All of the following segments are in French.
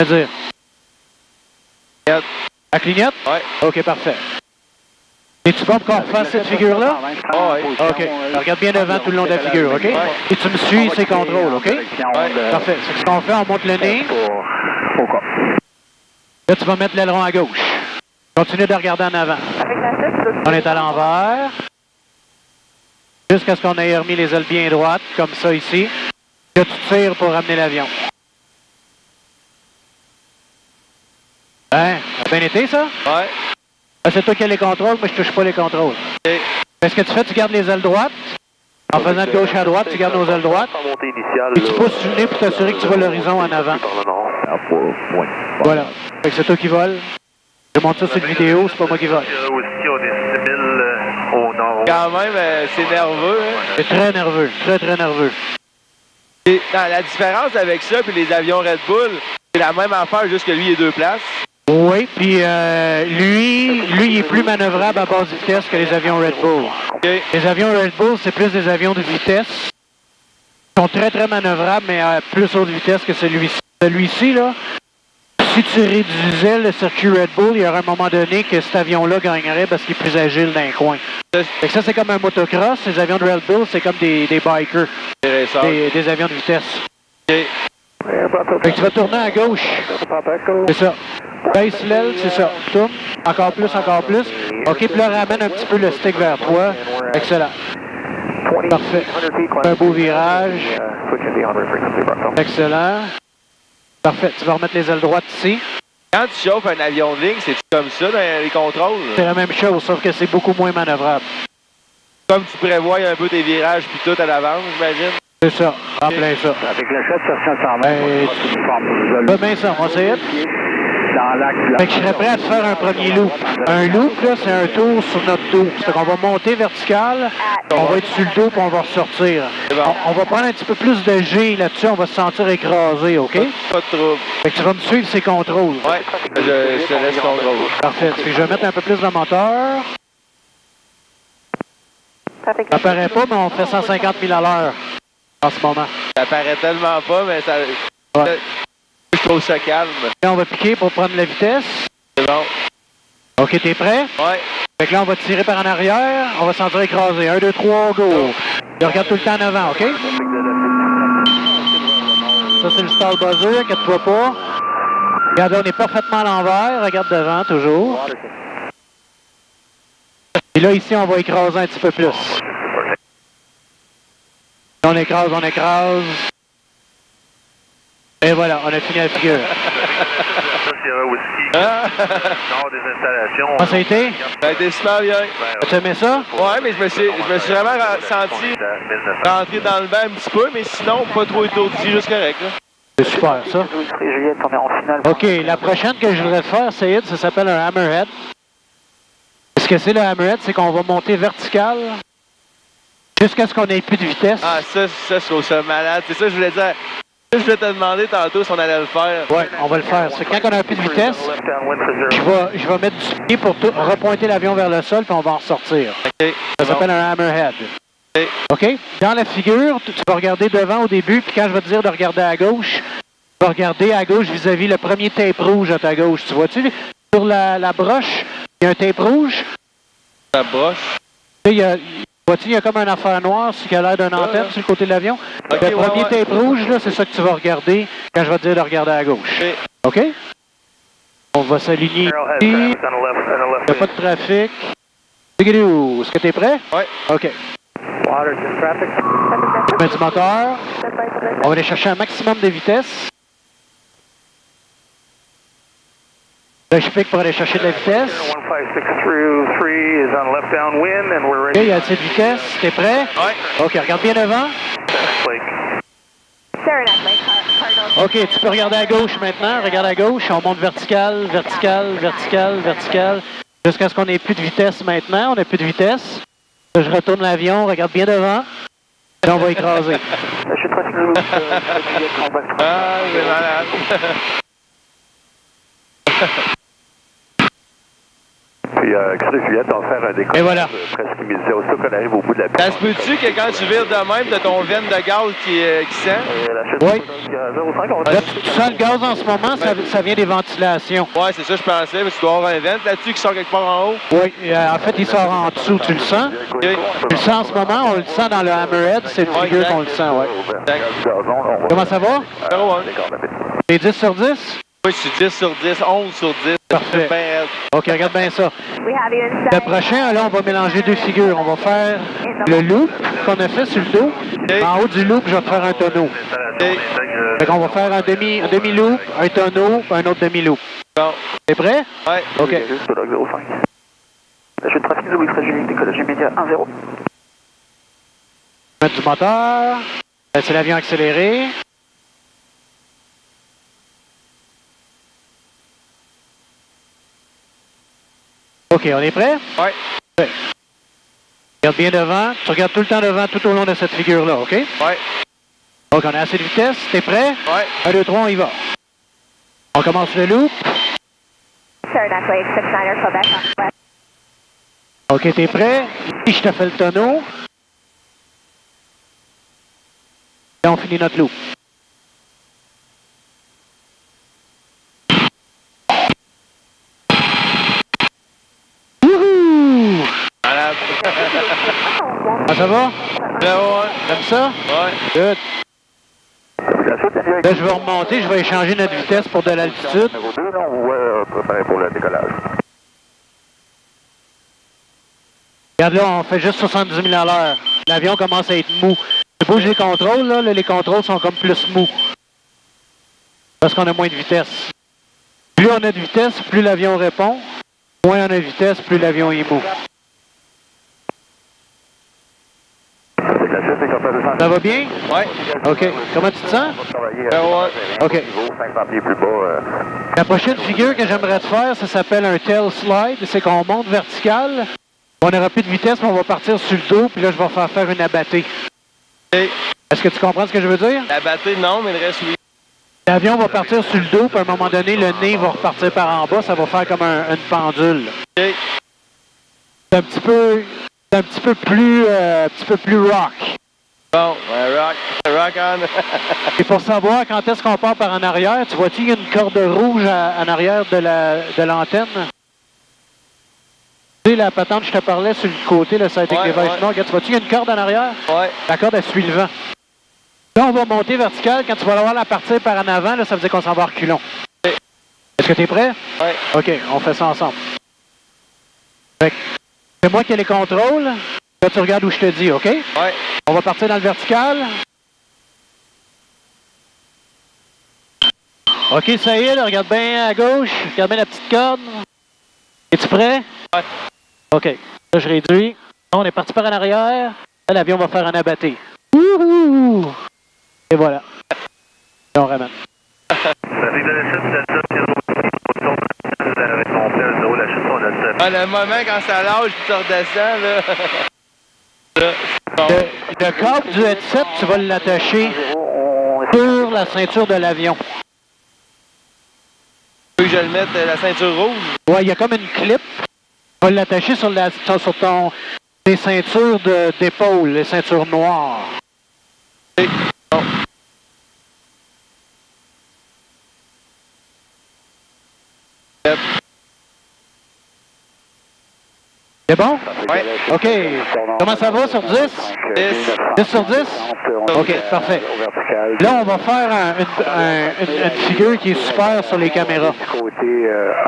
C'est-à-dire? Clignote. Elle clignote? Ouais. OK, parfait. Es-tu bon pour qu'on refasse cette figure-là? Ouais. OK. Regarde bien devant tout le long de la figure, OK? Et tu me suis ces contrôles, OK? Ouais. Parfait. C'est ce qu'on fait, on monte le nez. Là, tu vas mettre l'aileron à gauche. Continue de regarder en avant. On est à l'envers. Jusqu'à ce qu'on ait remis les ailes bien droites, comme ça ici. Là, tu tires pour ramener l'avion. Hein? Ça a bien été, ça? Ouais. Ah, c'est toi qui as les contrôles, moi je touche pas les contrôles. Okay. Qu'est-ce que tu fais? Tu gardes les ailes droites. En faisant de gauche à droite, tu gardes nos ailes droites. Puis tu pousses sur le nez pour t'assurer que tu vois l'horizon en avant. Voilà. Fait que c'est toi qui vole. Je montre ça sur une vidéo, c'est pas moi qui vole. Quand même, c'est nerveux. Hein? C'est très nerveux, très très nerveux. Et, non, la différence avec ça et les avions Red Bull, c'est la même affaire, juste que lui, il est 2 places. Oui, puis lui, il est plus manœuvrable à basse vitesse que les avions Red Bull. Okay. Les avions Red Bull, c'est plus des avions de vitesse. Ils sont très très manœuvrables, mais à plus haute vitesse que celui-ci. Celui-ci, là, si tu réduisais le circuit Red Bull, il y aurait un moment donné que cet avion-là gagnerait parce qu'il est plus agile d'un coin. Fait que ça, c'est comme un motocross. Les avions de Red Bull, c'est comme des bikers. Des avions de vitesse. Okay. Fait que tu vas tourner à gauche. C'est ça. Baisse l'aile, c'est ça. Tourne. Encore plus, encore plus. OK, puis là, ramène un petit peu le stick vers toi. Excellent. Parfait. Un beau virage. Excellent. Parfait. Tu vas remettre les ailes droites ici. Quand tu chauffes un avion de ligne, c'est comme ça dans les contrôles? C'est la même chose, sauf que c'est beaucoup moins manœuvrable. Comme tu prévois un peu tes virages puis tout à l'avance, j'imagine? C'est ça. En plein ça. Avec le 7 Pas bien ça, on sait. Fait que je serais prêt à te faire un premier loop. Un loop, là, c'est un tour sur notre dos. C'est qu'on va monter vertical, on va être sur le dos puis on va ressortir. Bon. On va prendre un petit peu plus de G là-dessus, on va se sentir écrasé, OK? Pas de trouble. Fait que tu vas me suivre ces contrôles. Ouais, je te laisse contrôle. Parfait. Fait que je vais mettre un peu plus de moteur. Ça paraît pas, mais on fait 150 000 à l'heure en ce moment. Ça paraît tellement pas, mais ça... Ouais. Je trouve ça calme. Là, on va piquer pour prendre la vitesse. C'est bon. OK, t'es prêt? Ouais. Fait que là, on va tirer par en arrière. On va se sentir écrasé. 1, 2, 3, go! Je regarde tout le temps en avant, OK? Ça, c'est le stall buzzer. Inquiète-toi pas. Regarde, on est parfaitement à l'envers. Regarde devant, toujours. Et là, ici, on va écraser un petit peu plus. On écrase, on écrase. Et voilà, on a fini la figure. Comment ça a été? Ça a été super bien. Tu aimé ça? Ouais, mais je me suis vraiment senti rentrer dans le bain un petit peu, mais sinon, pas trop étourdi, juste correct. Là. C'est super, ça. OK, la prochaine que je voudrais faire, Saïd, ça s'appelle un hammerhead. Ce que c'est le hammerhead, c'est qu'on va monter vertical jusqu'à ce qu'on ait plus de vitesse. Ah, ça, je trouve ça malade. C'est ça que je voulais dire. Je voulais te demander tantôt si on allait le faire. Oui, on va le faire. C'est quand on a un peu de vitesse, je vais mettre du pied pour repointer l'avion vers le sol, puis on va en ressortir. Okay. Ça s'appelle un hammerhead. Okay. OK? Dans la figure, tu vas regarder devant au début, puis quand je vais te dire de regarder à gauche, tu vas regarder à gauche vis-à-vis le premier tape rouge à ta gauche. Tu vois-tu? Sur la broche, il y a un tape rouge. La broche? Vois-tu, il y a comme un affaire noire qui a l'air d'une antenne sur le côté de l'avion. Okay, le premier tape rouge, là, c'est ça que tu vas regarder quand je vais te dire de regarder à gauche. OK? On va s'aligner ici. Il n'y a pas de trafic. Est-ce que tu es prêt? Oui. OK. Je mets du moteur. On va aller chercher un maximum de vitesse. Là, je pique pour aller chercher de la vitesse. OK, il y a assez de vitesse. T'es prêt? Oui. OK, regarde bien devant. OK, tu peux regarder à gauche maintenant. Regarde à gauche. On monte vertical, vertical, vertical, vertical. Jusqu'à ce qu'on ait plus de vitesse maintenant. On n'a plus de vitesse. Là, je retourne l'avion. Regarde bien devant. Et on va écraser. Ah, c'est malade. Puis, Chris Juliette va faire un décollage. Et voilà. Presque immédiat. Aussitôt qu'on arrive au bout de la piste. Ça se peut-tu que quand tu vires de même, t'as ton veine de gaz qui sent? Oui. 05, on va Là, tu sens le gaz en ce moment, ça vient des ventilations. Ouais, c'est ça, je pensais, mais tu dois avoir un vent là-dessus qui sort quelque part en haut. Oui, en fait, il sort en dessous, tu le sens? Ok. Tu le sens en ce moment, on le sent dans le hammerhead, c'est le figure qu'on le sent, ouais. Comment ça va? Numéro 1. T'es 10 sur 10? Oui, je suis 10 sur 10, 11 sur 10. Parfait. Ben, OK, regarde bien ça. Le prochain, là, on va mélanger deux figures. On va faire le loop qu'on a fait sur le dos. Okay. En haut du loop, je vais te faire un tonneau. okay. Fait qu'on va faire un demi-loop, un tonneau, puis un autre demi-loop. Bon. T'es prêt? Ouais. OK. Juste log 05. La chute trafic de Wilfred Julie, décollage immédiat 1-0. Mettre du moteur. C'est l'avion accéléré. OK, on est prêt? Ouais. Ouais. Regarde bien devant. Tu regardes tout le temps devant tout au long de cette figure-là, OK? Ouais. Donc, on a assez de vitesse. T'es prêt? Ouais. 1, 2, 3, on y va. On commence le loop. OK, t'es prêt? Ici, je te fais le tonneau. Et on finit notre loop. Wouhou! Malade. Ah, ça va? Numéro 1. Comme ça? Ouais. Good. Là, je vais remonter, je vais échanger notre vitesse pour de l'altitude. Numéro 2, là, on va préparer pour le décollage. Regarde là, on fait juste 70 000 à l'heure. L'avion commence à être mou. Tu bouges les contrôles, là, les contrôles sont comme plus mous. Parce qu'on a moins de vitesse. Plus on a de vitesse, plus l'avion répond. Moins on a de vitesse, plus l'avion est mou. Ça va bien? Ouais. OK. Comment tu te sens? Numéro 1. OK. 500 pieds plus bas. La prochaine figure que j'aimerais te faire, ça s'appelle un tail slide. C'est qu'on monte vertical. On n'aura plus de vitesse, mais on va partir sur le dos, puis là, je vais faire une abattée. Okay. Est-ce que tu comprends ce que je veux dire? La batterie, non, mais le reste, oui. L'avion va partir sur le dos, puis à un moment donné, le nez va repartir par en bas. Ça va faire comme une pendule. OK. C'est un petit peu plus rock. Bon, rock on. Et pour savoir quand est-ce qu'on part par en arrière, tu vois-tu, il y a une corde rouge en arrière de l'antenne? Tu sais, la patente, je te parlais sur le côté, le side Ouais, device ouais. nord. Regarde, tu vois-tu, il y a une corde en arrière? Ouais. La corde, elle suit le vent. Là, on va monter vertical. Quand tu vas l'avoir la partir par en avant, là, ça veut dire qu'on s'en va à reculons. Okay. Est-ce que tu es prêt? Ouais. OK, on fait ça ensemble. Fait que, c'est moi qui ai les contrôles. Là, tu regardes où je te dis, OK? Ouais. On va partir dans le vertical. OK, ça y est, là, regarde bien à gauche. Regarde bien la petite corde. Es-tu prêt? Ouais. OK. Là, je réduis. On est parti par en arrière. Là, l'avion va faire un abatté. Wouhou! Et voilà. Et on ramène. Ah, le moment quand ça lâche, puis tu redescends, là. Là, bon. Le câble du headset, tu vas l'attacher sur la ceinture de l'avion. Tu veux que je le mette la ceinture rouge? Ouais, il y a comme une clip. Tu vas l'attacher sur tes ceintures d'épaule, les ceintures noires. OK. Bon. Yep. C'est bon? Ouais. OK. Comment ça va sur 10? 10. 10 sur 10? OK, parfait. Là, on va faire une figure qui est super sur les caméras.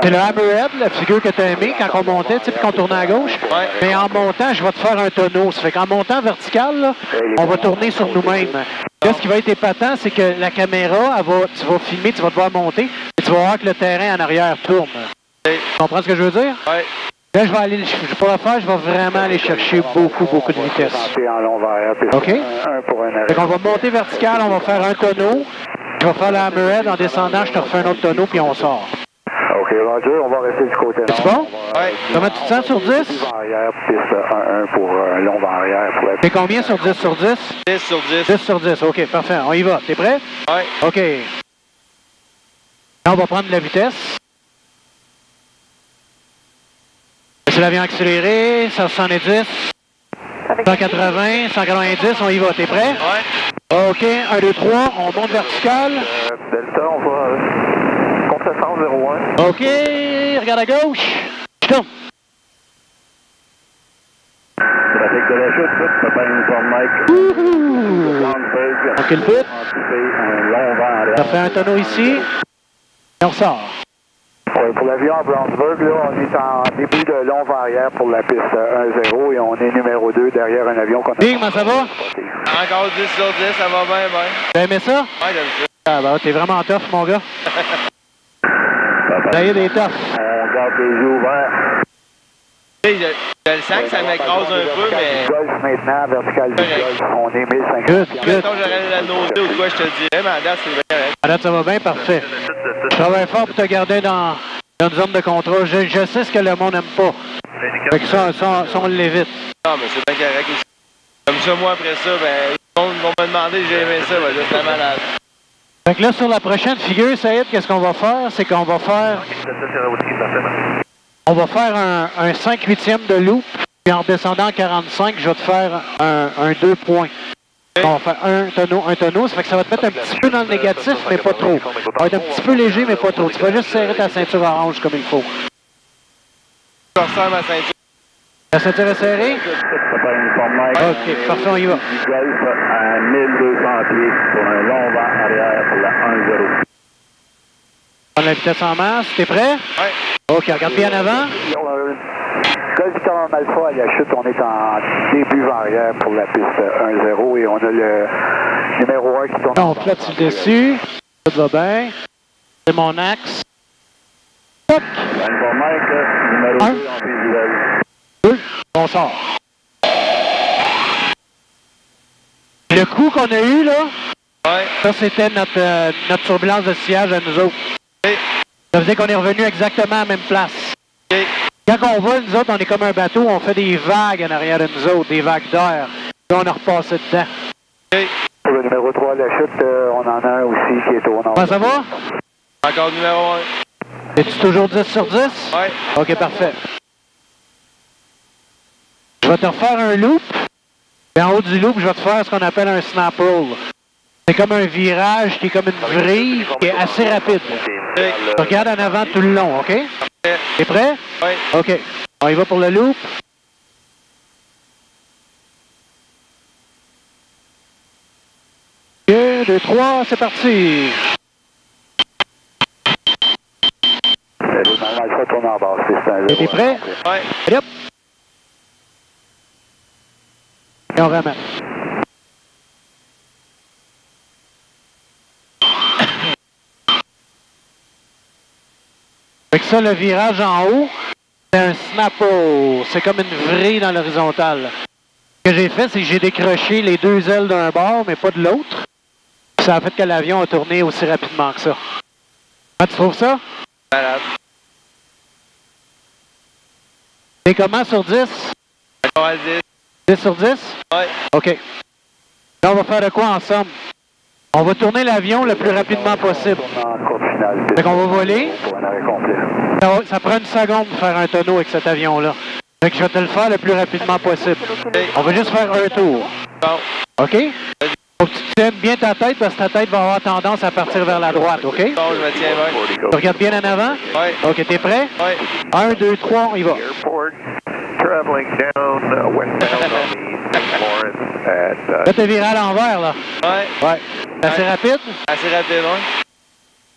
C'est le hammerhead, la figure que tu as aimée quand on montait, tu sais, puis qu'on tournait à gauche. Ouais. Mais en montant, je vais te faire un tonneau. Ça fait qu'en montant vertical, là, on va tourner sur nous-mêmes. Là, ce qui va être épatant, c'est que la caméra, tu vas filmer, tu vas devoir monter, et tu vas voir que le terrain en arrière tourne. Tu comprends ce que je veux dire? Ouais. Là, pour le faire, je vais vraiment aller chercher beaucoup de vitesse. OK? Fait qu'on va monter vertical, on va faire un tonneau. Je vais faire la hammerhead. En descendant, je te refais un autre tonneau, puis on sort. OK, Roger, on va rester du côté nord. C'est bon? Ouais. Comment tu te sens sur 10? Vent arrière, piste 1-1 pour long vent arrière. C'est combien sur 10 sur 10? 10 sur 10. 10 sur 10. OK, parfait. On y va. T'es prêt? Ouais. OK. Là, on va prendre de la vitesse. C'est l'avion accéléré, 170, 180, 190, on y va. T'es prêt? Ouais. OK, 1, 2, 3, on monte vertical. Delta, on va contre-sens 01. OK, regarde à gauche. Je tourne. Trafic de la chute, Papa Uniform Mike. OK, le but. Un long vent arrière. On fait un tonneau ici. Et on sort. Ouais, pour l'avion à Brownsburg, là, on est en début de long vent arrière pour la piste 1-0 et on est numéro 2 derrière un avion qu'on a... Big, comment ça va? Encore 10 sur 10, ça va bien, bien. T'as aimé ça? Ouais, j'aime ça. Ah bah, t'es vraiment tough, mon gars. Ça y est, des tough. On garde les yeux ouverts. Tu sais, je le sens que ça m'écrase un peu, mais... Golf maintenant, vertical du golf, on est 1050. Good, good. Mettons, j'aurais la notée ou quoi, je te le dirais, mais à date, c'est bien correct. À date, ça va bien, parfait. Je travaille fort pour te garder dans une zone de contrôle. Je sais ce que le monde n'aime pas. Fait que ça, on l'évite. Non, mais c'est bien correct aussi. Comme ça, moi, après ça, ben, le monde va me demander si j'ai aimé ça, ben, là, c'est malade. Fait que là, sur la prochaine figure, Saïd, qu'est-ce qu'on va faire? C'est qu'on va faire... On va faire un 5/8e de loop, puis en descendant en 45, je vais te faire un 2 points. On va faire un tonneau, ça fait que ça va te mettre un petit peu dans le négatif, mais pas trop. Ça va être un petit peu léger, mais pas trop. Tu vas juste serrer ta ceinture orange comme il faut. Je resserre ma ceinture. La ceinture est serrée? Papa Uniform Mike. OK, parfait, on y va. Du golf à 1200 pieds pour un long vent arrière pour la 1-0. Prends la vitesse en masse. T'es prêt? Ouais. OK, regarde bien en avant. Golf Victor Alpha à la chute, on est en début vent arrière pour la piste 1-0 et on a le numéro 1 qui tourne. On flotte sur le dessus. Tout va bien. C'est mon axe. Toc! Uniform Mike, numéro 2 en visuel. 2, on sort. Le coup qu'on a eu, là, Ouais. ça, c'était notre turbulence de sillage à nous autres. OK. Ça veut dire qu'on est revenu exactement à la même place. OK. Quand on vole, nous autres, on est comme un bateau, on fait des vagues en arrière de nous autres, des vagues d'air. Là, on a repassé dedans. OK. Pour le numéro 3 à la chute, on en a un aussi qui est au nord. Comment ça va? Encore numéro 1. Es-tu toujours 10 sur 10? Ouais. OK, parfait. Je vais te refaire un loop. Et en haut du loop, je vais te faire ce qu'on appelle un snap roll. C'est comme un virage qui est comme une vrille qui est assez rapide. OK. Tu regardes en avant tout le long, OK? T'es prêt? Ouais. OK. On y va pour le loop. 1, 2, 3, c'est parti! Ça tourne en bas, c'est un T'es prêt? Ouais. Allez hop! Et on ramène. Fait que ça, le virage en haut, c'est un snapper. C'est comme une vrille dans l'horizontale. Ce que j'ai fait, c'est que j'ai décroché les deux ailes d'un bord, mais pas de l'autre. Ça a fait que l'avion a tourné aussi rapidement que ça. Comment tu trouves ça? Malade. C'est comment sur 10? Encore à 10. 10 sur 10? Ouais. OK. Là, on va faire de quoi ensemble? On va tourner l'avion le plus rapidement possible. en courte finale. Fait qu'on va voler. Pour un arrêt complet. Ça prend une seconde de faire un tonneau avec cet avion-là. Fait que je vais te le faire le plus rapidement possible. On va juste faire un tour. Bon. OK? Faut que tu tiennes bien ta tête parce que ta tête va avoir tendance à partir vers la droite, OK? Bon, je me tiens bien. Tu regardes bien en avant? Ouais. OK, t'es prêt? Ouais. 1, 2, 3, on y va. Airport, traveling down westbound on the Lawrence at... Là, t'es viré à l'envers, là. Ouais. Ouais. C'est assez rapide? Assez rapide, ouais.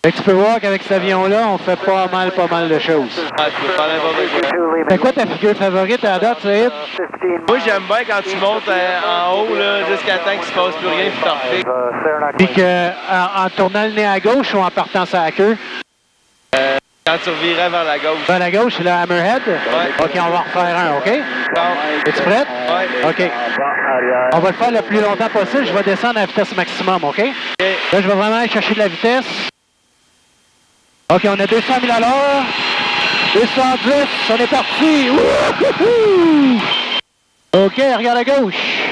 Fait que tu peux voir qu'avec cet avion-là, on fait pas mal de choses. Ouais, tu peux faire n'importe quoi. C'est quoi ta figure favorite à la date, Saïd? Moi, j'aime bien quand tu montes en haut, là, jusqu'à temps qu'il se passe plus rien, puis t'en refais. Puis que, en tournant le nez à gauche ou en partant sur la queue? Quand tu revirais vers la gauche. Vers la gauche, c'est le hammerhead? Ouais. OK, on va en refaire un, OK? Bon. Es-tu prête? Ouais. OK. On va le faire le plus longtemps possible. Je vais descendre à la vitesse maximum, OK? OK. Là, je vais vraiment aller chercher de la vitesse. OK, on a 200 000 à l'heure. 210, on est parti. Wouhou! OK, regarde à gauche.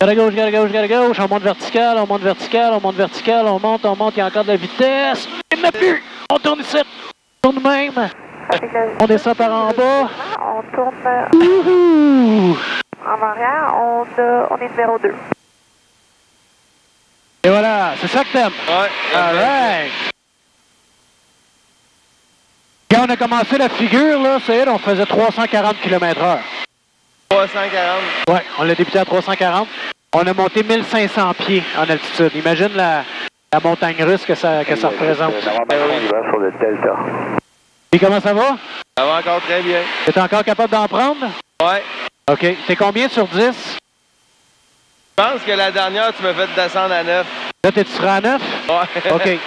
Regarde à gauche, regarde à gauche, regarde à gauche. On monte vertical, on monte vertical, on monte vertical, on monte, il y a encore de la vitesse. Il n'y en a plus. On tourne ici. On tourne même. On descend par en bas. on tourne Wouhou! en arrière. On est numéro 2. Et voilà, c'est ça que t'aimes. Ouais. All right. Quand on a commencé la figure, là, c'est on faisait 340 km/h. 340. Ouais, on l'a débuté à 340. On a monté 1500 pieds en altitude. Imagine la montagne russe que ça représente. Normalement, il va sur le Delta. Et comment ça va? Ça va encore très bien. T'es encore capable d'en prendre? Ouais. OK. T'es combien sur 10? Je pense que la dernière, tu m'as fait descendre à 9. Là, tu seras à 9? Ouais. OK.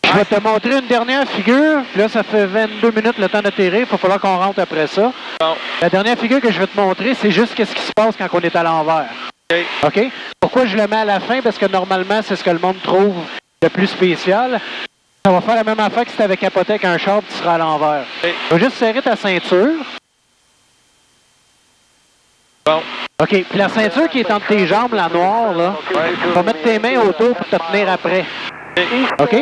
Je vais te montrer une dernière figure. Là, ça fait 22 minutes le temps d'atterrir. Il va falloir qu'on rentre après ça. Bon. La dernière figure que je vais te montrer, c'est juste ce qui se passe quand on est à l'envers. OK. OK? Pourquoi je le mets à la fin? Parce que normalement, c'est ce que le monde trouve le plus spécial. Ça va faire la même affaire que si tu avais capoté avec un char, tu seras à l'envers. OK. Tu vas juste serrer ta ceinture. Bon. OK. Puis la ceinture qui est entre tes jambes, la noire, là, Ouais. tu vas mettre tes mains autour pour te tenir après. OK?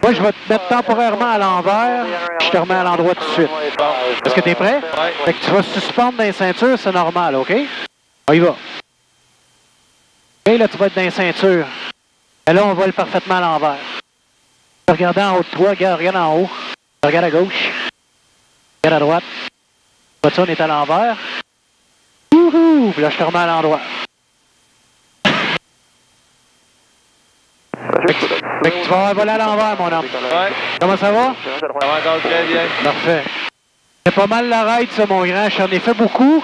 Moi, je vais te mettre temporairement à l'envers, puis je te remets à l'endroit tout de suite. Est-ce que tu es prêt? Ouais. Fait que tu vas suspendre dans les ceintures, c'est normal, OK? On y va. OK, là, tu vas être dans les ceintures. Et là, on vole parfaitement à l'envers. Regarde en haut de toi, regarde en haut. Regarde à gauche. Regarde à droite. Vois-tu, on est à l'envers. Wouhou! Puis là, je te remets à l'endroit. Fait que tu vas voler à l'envers, mon homme. Ouais. Comment ça va? Ça va encore très bien. Parfait. C'est pas mal la ride, ça, mon grand. J'en ai fait beaucoup.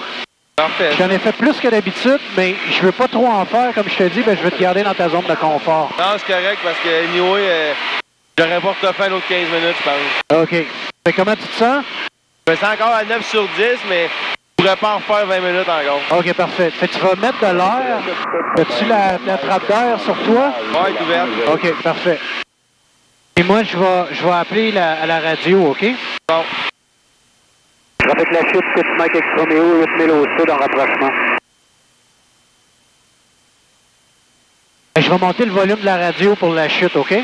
Parfait. J'en ai fait plus que d'habitude, mais je veux pas trop en faire. Comme je te dis, ben, je veux te garder dans ta zone de confort. Non, c'est correct parce que, anyway, j'aurais pas refait un autre 15 minutes, je pense. OK. Fait comment tu te sens? Je me sens encore à 9 sur 10, mais je pourrais pas en refaire 20 minutes encore. OK, parfait. Fait que tu vas mettre de l'air. As-tu la trappe d'air sur toi? Ouais, est ouverte. OK, parfait. Et moi, je vais appeler à la radio, OK? Bon. Avec la chute, c'est Mike Extromeo, 8000 au sud en rapprochement. Je vais monter le volume de la radio pour la chute, OK?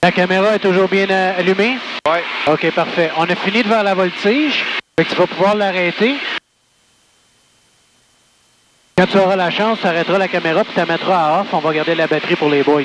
La caméra est toujours bien allumée? Ouais. OK, parfait. On a fini de faire la voltige. Fait que tu vas pouvoir l'arrêter. Quand tu auras la chance, tu arrêteras la caméra puis tu la mettras à off. On va garder la batterie pour les boys.